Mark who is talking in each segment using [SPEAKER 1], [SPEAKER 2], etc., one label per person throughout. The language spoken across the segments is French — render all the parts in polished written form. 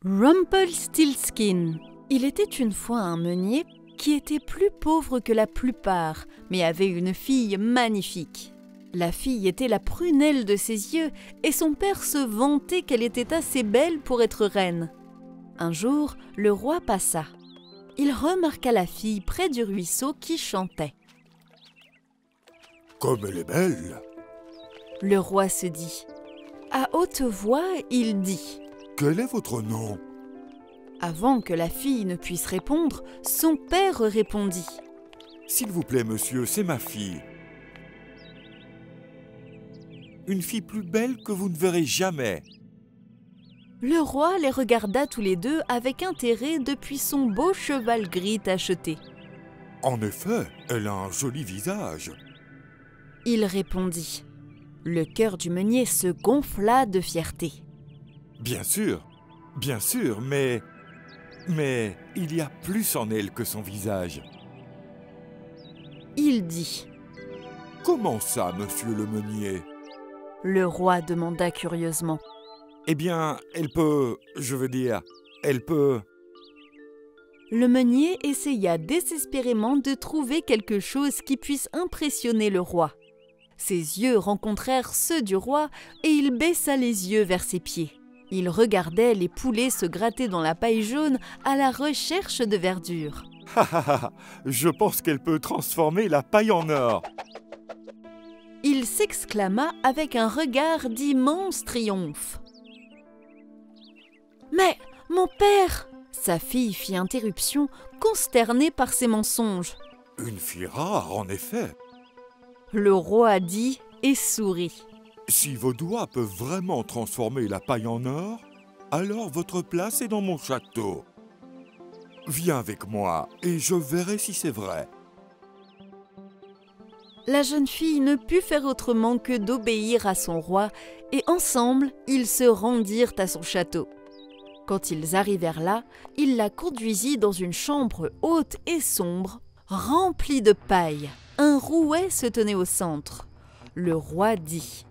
[SPEAKER 1] Rumpelstiltskin. Il était une fois un meunier qui était plus pauvre que la plupart, mais avait une fille magnifique. La fille était la prunelle de ses yeux et son père se vantait qu'elle était assez belle pour être reine. Un jour, le roi passa. Il remarqua la fille près du ruisseau qui chantait.
[SPEAKER 2] « Comme elle est belle !»
[SPEAKER 1] Le roi se dit. À haute voix, il dit.
[SPEAKER 2] « Quel est votre nom ?»
[SPEAKER 1] Avant que la fille ne puisse répondre, son père répondit.
[SPEAKER 2] « S'il vous plaît, monsieur, c'est ma fille. Une fille plus belle que vous ne verrez jamais. »
[SPEAKER 1] Le roi les regarda tous les deux avec intérêt depuis son beau cheval gris tacheté.
[SPEAKER 2] « En effet, elle a un joli visage. »
[SPEAKER 1] Il répondit. Le cœur du meunier se gonfla de fierté.
[SPEAKER 2] « Bien sûr, mais il y a plus en elle que son visage. »
[SPEAKER 1] Il dit.
[SPEAKER 2] « Comment ça, monsieur le meunier ?»
[SPEAKER 1] Le roi demanda curieusement.
[SPEAKER 2] « Eh bien, elle peut...
[SPEAKER 1] Le meunier essaya désespérément de trouver quelque chose qui puisse impressionner le roi. Ses yeux rencontrèrent ceux du roi et il baissa les yeux vers ses pieds. Il regardait les poulets se gratter dans la paille jaune à la recherche de verdure.
[SPEAKER 2] « Je pense qu'elle peut transformer la paille en or. »
[SPEAKER 1] Il s'exclama avec un regard d'immense triomphe. « Mais, mon père !» Sa fille fit interruption, consternée par ses mensonges.
[SPEAKER 2] « Une fille rare, en effet. »
[SPEAKER 1] Le roi dit et sourit.
[SPEAKER 2] « Si vos doigts peuvent vraiment transformer la paille en or, alors votre place est dans mon château. Viens avec moi et je verrai si c'est vrai. »
[SPEAKER 1] La jeune fille ne put faire autrement que d'obéir à son roi et ensemble, ils se rendirent à son château. Quand ils arrivèrent là, il la conduisit dans une chambre haute et sombre, remplie de paille. Un rouet se tenait au centre. Le roi dit.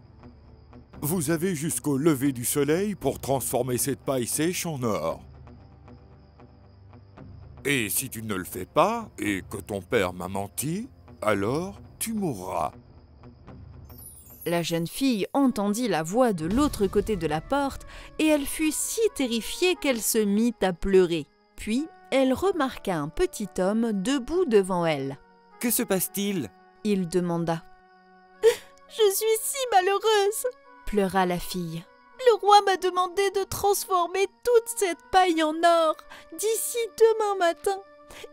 [SPEAKER 2] « Vous avez jusqu'au lever du soleil pour transformer cette paille sèche en or. Et si tu ne le fais pas et que ton père m'a menti, alors tu mourras. »
[SPEAKER 1] La jeune fille entendit la voix de l'autre côté de la porte et elle fut si terrifiée qu'elle se mit à pleurer. Puis, elle remarqua un petit homme debout devant elle.
[SPEAKER 2] « Que se passe-t-il »
[SPEAKER 1] il demanda. « Je suis si malheureuse » pleura la fille. « Le roi m'a demandé de transformer toute cette paille en or d'ici demain matin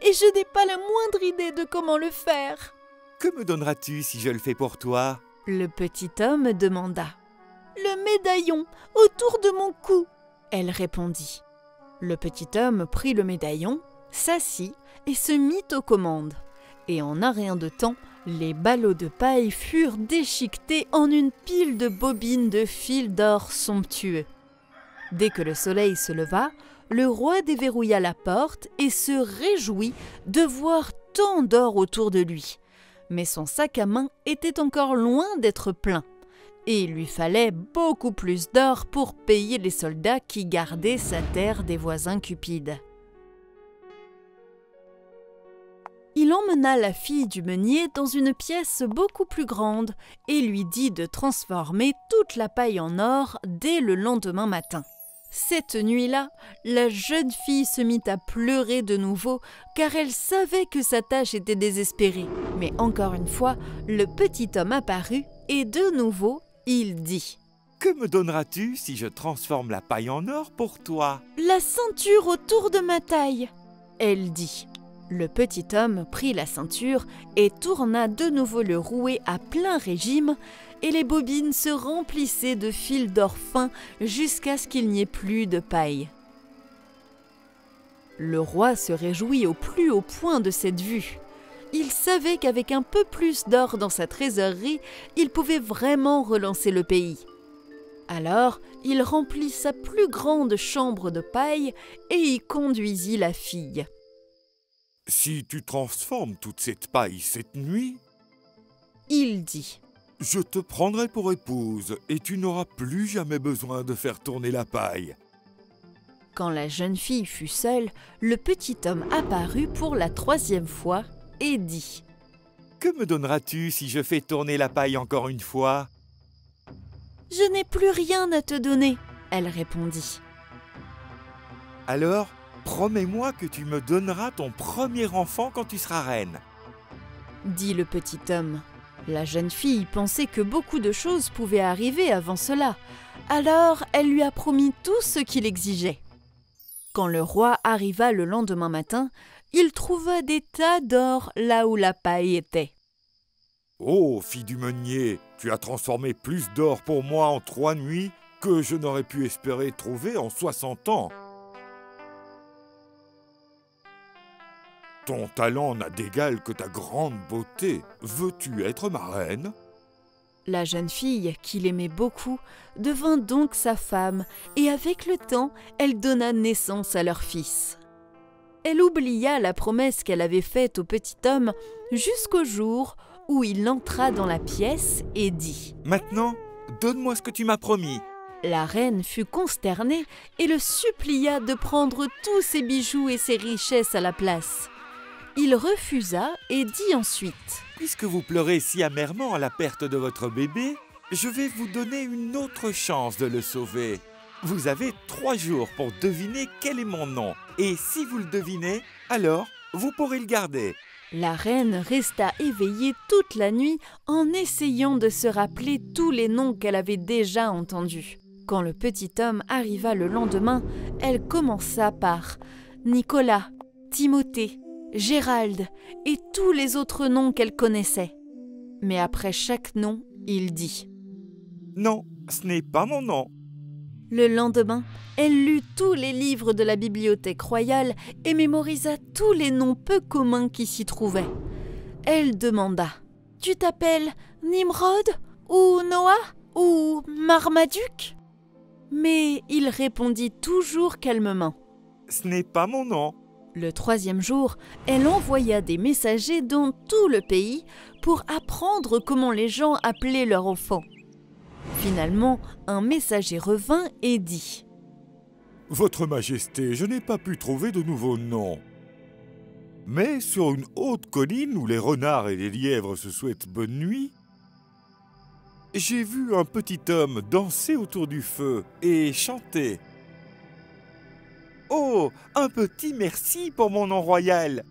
[SPEAKER 1] et je n'ai pas la moindre idée de comment le faire. »«
[SPEAKER 2] Que me donneras-tu si je le fais pour toi ?»
[SPEAKER 1] Le petit homme demanda. « Le médaillon autour de mon cou » elle répondit. Le petit homme prit le médaillon, s'assit et se mit aux commandes. Et en un rien de temps, les ballots de paille furent déchiquetés en une pile de bobines de fils d'or somptueux. Dès que le soleil se leva, le roi déverrouilla la porte et se réjouit de voir tant d'or autour de lui. Mais son sac à main était encore loin d'être plein, et il lui fallait beaucoup plus d'or pour payer les soldats qui gardaient sa terre des voisins cupides. Il emmena la fille du meunier dans une pièce beaucoup plus grande et lui dit de transformer toute la paille en or dès le lendemain matin. Cette nuit-là, la jeune fille se mit à pleurer de nouveau car elle savait que sa tâche était désespérée. Mais encore une fois, le petit homme apparut et de nouveau, il dit «
[SPEAKER 2] Que me donneras-tu si je transforme la paille en or pour toi ?»«
[SPEAKER 1] La ceinture autour de ma taille » elle dit. Le petit homme prit la ceinture et tourna de nouveau le rouet à plein régime et les bobines se remplissaient de fils d'or fin jusqu'à ce qu'il n'y ait plus de paille. Le roi se réjouit au plus haut point de cette vue. Il savait qu'avec un peu plus d'or dans sa trésorerie, il pouvait vraiment relancer le pays. Alors, il remplit sa plus grande chambre de paille et y conduisit la fille.
[SPEAKER 2] « Si tu transformes toute cette paille cette nuit,
[SPEAKER 1] il dit,
[SPEAKER 2] je te prendrai pour épouse et tu n'auras plus jamais besoin de faire tourner la paille. »
[SPEAKER 1] Quand la jeune fille fut seule, le petit homme apparut pour la 3e fois et dit
[SPEAKER 2] « Que me donneras-tu si je fais tourner la paille encore une fois ?»«
[SPEAKER 1] Je n'ai plus rien à te donner, » elle répondit.
[SPEAKER 2] « Alors, promets-moi que tu me donneras ton premier enfant quand tu seras reine. »
[SPEAKER 1] dit le petit homme. La jeune fille pensait que beaucoup de choses pouvaient arriver avant cela, alors elle lui a promis tout ce qu'il exigeait. Quand le roi arriva le lendemain matin, il trouva des tas d'or là où la paille était.
[SPEAKER 2] « Oh, fille du meunier, tu as transformé plus d'or pour moi en 3 nuits que je n'aurais pu espérer trouver en 60 ans. Ton talent n'a d'égal que ta grande beauté. Veux-tu être ma reine ?»
[SPEAKER 1] La jeune fille, qu'il aimait beaucoup, devint donc sa femme, et avec le temps, elle donna naissance à leur fils. Elle oublia la promesse qu'elle avait faite au petit homme jusqu'au jour où il entra dans la pièce et dit «
[SPEAKER 2] Maintenant, donne-moi ce que tu m'as promis. »
[SPEAKER 1] La reine fut consternée et le supplia de prendre tous ses bijoux et ses richesses à la place. Il refusa et dit ensuite
[SPEAKER 2] « Puisque vous pleurez si amèrement à la perte de votre bébé, je vais vous donner une autre chance de le sauver. Vous avez 3 jours pour deviner quel est mon nom. Et si vous le devinez, alors vous pourrez le garder. »
[SPEAKER 1] La reine resta éveillée toute la nuit en essayant de se rappeler tous les noms qu'elle avait déjà entendus. Quand le petit homme arriva le lendemain, elle commença par Nicolas, Timothée, Gérald et tous les autres noms qu'elle connaissait. Mais après chaque nom, il dit
[SPEAKER 2] « Non, ce n'est pas mon nom. »
[SPEAKER 1] Le lendemain, elle lut tous les livres de la bibliothèque royale et mémorisa tous les noms peu communs qui s'y trouvaient. Elle demanda « Tu t'appelles Nimrod ou Noah ou Marmaduke ?» Mais il répondit toujours calmement
[SPEAKER 2] « Ce n'est pas mon nom. »
[SPEAKER 1] Le 3e jour, elle envoya des messagers dans tout le pays pour apprendre comment les gens appelaient leur enfant. Finalement, un messager revint et dit
[SPEAKER 2] « Votre Majesté, je n'ai pas pu trouver de nouveaux noms. Mais sur une haute colline où les renards et les lièvres se souhaitent bonne nuit, j'ai vu un petit homme danser autour du feu et chanter. Oh, un petit merci pour mon nom royal.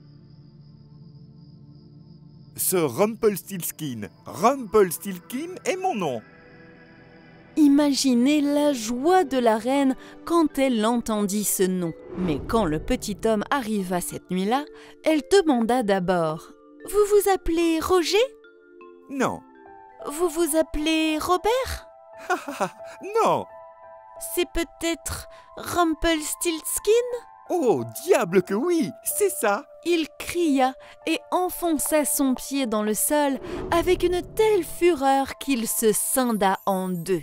[SPEAKER 2] Ce Rumpelstiltskin est mon nom. »
[SPEAKER 1] Imaginez la joie de la reine quand elle entendit ce nom. Mais quand le petit homme arriva cette nuit-là, elle demanda d'abord « Vous vous appelez Roger ?
[SPEAKER 2] Non.
[SPEAKER 1] Vous vous appelez Robert ?
[SPEAKER 2] Non.
[SPEAKER 1] C'est peut-être Rumpelstiltskin ?
[SPEAKER 2] Oh, diable que oui, c'est ça. »
[SPEAKER 1] Il cria et enfonça son pied dans le sol avec une telle fureur qu'il se scinda en 2.